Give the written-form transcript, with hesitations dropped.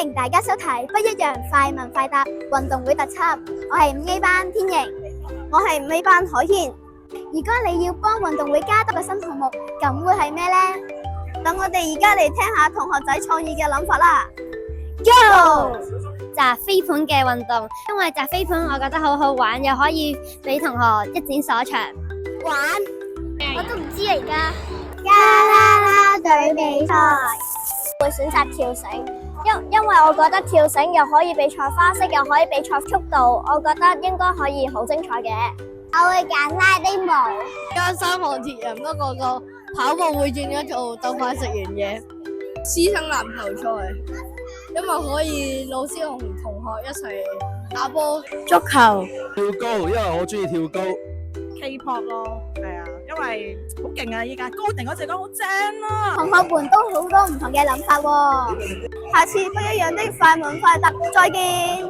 迎大家收睇不一樣快問快答運動會特輯。我係5A 班天瑩，我係5A 班海軒。如果你要幫運動會加多個新項目，咁會係咩呢？等我哋而家嚟聽下同學仔創意嘅諗法啦。Go！擲飛盤嘅運動，因為擲飛盤我覺得好好玩，又可以俾同學一展所長。玩？我都唔知而家。加啦啦隊比賽會選擇跳繩，因為我覺得跳繩又可以比賽花式，又可以比賽速度，我覺得應該可以好精彩嘅。我會揀拉丁舞。加3項鐵人，不過個跑步會轉咗做鬥快食完嘢。師生籃球賽，因為可以老師同同學一齊打波。足球、跳高，因為我中意跳高。K-pop 咯，係啊，因為好勁啊！依家高定嗰隻歌好正啊！同學們都好多唔同嘅諗法喎。下次不一樣的快問快答，再見。